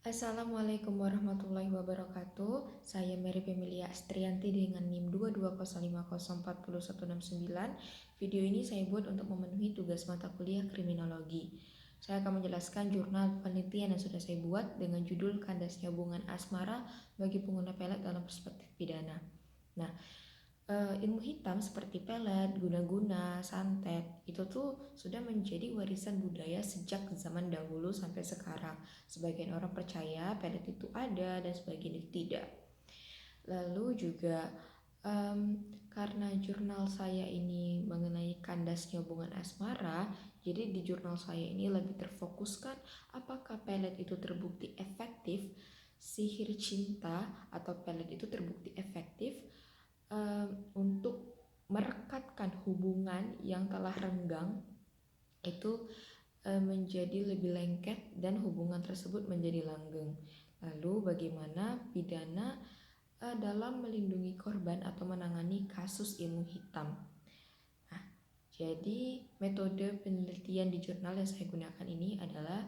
Assalamualaikum warahmatullahi wabarakatuh. Saya Mary Pemilia Astrianti dengan NIM 22050404169. Video ini saya buat untuk memenuhi tugas mata kuliah kriminologi. Saya akan menjelaskan jurnal penelitian yang sudah saya buat dengan judul Kandasnya Hubungan Asmara bagi Pengguna Pelet dalam Perspektif Pidana. Nah, ilmu hitam seperti pelet, guna-guna, santet itu tuh sudah menjadi warisan budaya sejak zaman dahulu sampai sekarang. Sebagian orang percaya pelet itu ada dan sebagian itu tidak. Lalu juga karena jurnal saya ini mengenai kandasnya hubungan asmara, jadi di jurnal saya ini lebih terfokuskan apakah pelet itu terbukti efektif, sihir cinta atau pelet itu terbukti efektif untuk merekatkan hubungan yang telah renggang itu menjadi lebih lengket dan hubungan tersebut menjadi langgeng. Lalu bagaimana pidana dalam melindungi korban atau menangani kasus ilmu hitam. Nah, jadi metode penelitian di jurnal yang saya gunakan ini adalah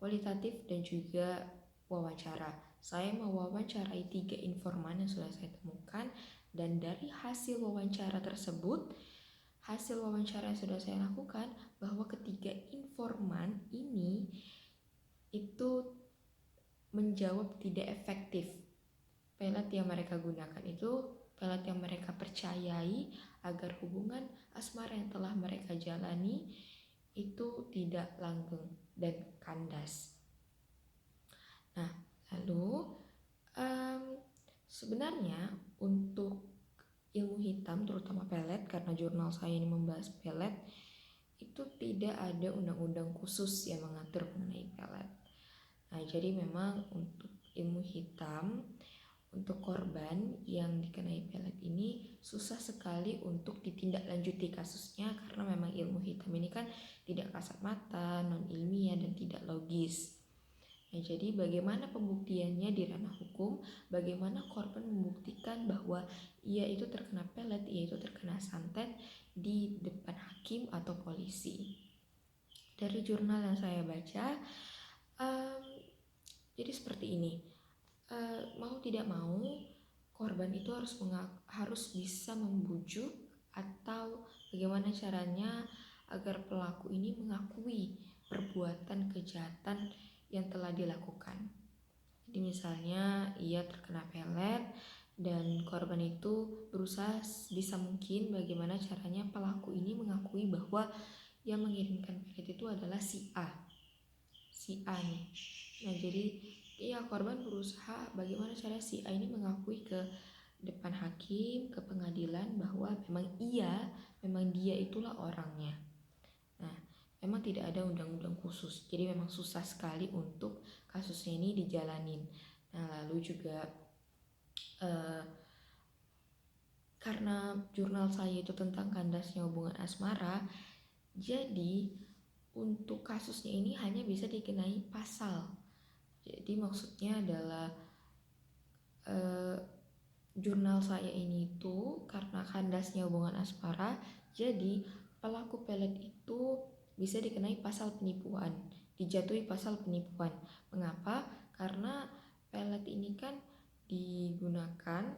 kualitatif dan juga wawancara. Saya mewawancarai 3 informan yang sudah saya temukan, dan dari hasil wawancara tersebut, hasil wawancara yang sudah saya lakukan, bahwa ketiga informan ini itu menjawab tidak efektif. Pelet yang mereka gunakan itu pelet yang mereka percayai agar hubungan asmara yang telah mereka jalani itu tidak langgeng dan kandas. Nah, lalu sebenarnya untuk ilmu hitam terutama pelet, karena jurnal saya ini membahas pelet, itu tidak ada undang-undang khusus yang mengatur mengenai pelet. Nah, jadi memang untuk ilmu hitam, untuk korban yang dikenai pelet ini susah sekali untuk ditindaklanjuti kasusnya, karena memang ilmu hitam ini kan tidak kasat mata, non ilmiah dan tidak logis. Nah, jadi bagaimana pembuktiannya di ranah hukum, bagaimana korban membuktikan bahwa ia itu terkena pelet, ia itu terkena santet di depan hakim atau polisi. Dari jurnal yang saya baca, jadi seperti ini, mau tidak mau korban itu harus bisa membujuk atau bagaimana caranya agar pelaku ini mengakui perbuatan kejahatan yang telah dilakukan. Jadi misalnya ia terkena pelet dan korban itu berusaha bisa mungkin bagaimana caranya pelaku ini mengakui bahwa yang mengirimkan pelet itu adalah si A nih. Nah, jadi korban berusaha bagaimana cara si A ini mengakui ke depan hakim, ke pengadilan bahwa memang dia itulah orangnya. Nah, memang tidak ada undang-undang khusus, jadi memang susah sekali untuk kasusnya ini dijalanin. Nah, lalu juga karena jurnal saya itu tentang kandasnya hubungan asmara, jadi untuk kasusnya ini hanya bisa dikenai pasal. Jadi maksudnya adalah jurnal saya ini tuh karena kandasnya hubungan asmara, jadi pelaku pelet itu bisa dikenai pasal penipuan, dijatuhi pasal penipuan. Mengapa? Karena pelet ini kan digunakan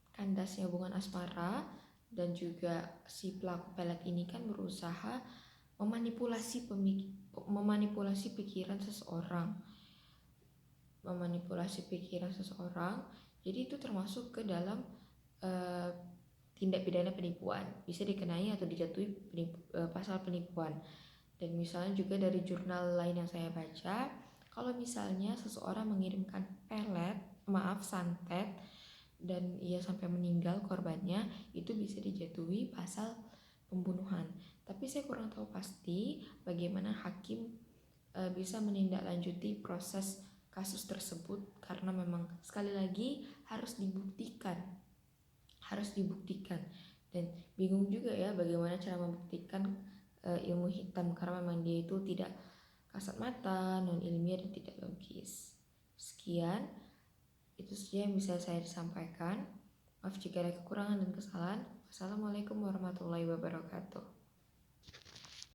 kandasnya hubungan asmara, dan juga si pelaku pelet ini kan berusaha memanipulasi pikiran seseorang. Jadi itu termasuk ke dalam tindak pidana penipuan, bisa dikenai atau dijatuhi pasal penipuan. Dan misalnya juga dari jurnal lain yang saya baca, kalau misalnya seseorang mengirimkan santet dan ia sampai meninggal korbannya, itu bisa dijatuhi pasal pembunuhan. Tapi saya kurang tahu pasti bagaimana hakim bisa menindaklanjuti proses kasus tersebut, karena memang sekali lagi harus dibuktikan, dan bingung juga ya bagaimana cara membuktikan ilmu hitam, karena memang dia itu tidak kasat mata, non ilmiah dan tidak logis. Sekian, itu saja yang bisa saya sampaikan. Maaf jika ada kekurangan dan kesalahan. Wassalamualaikum warahmatullahi wabarakatuh.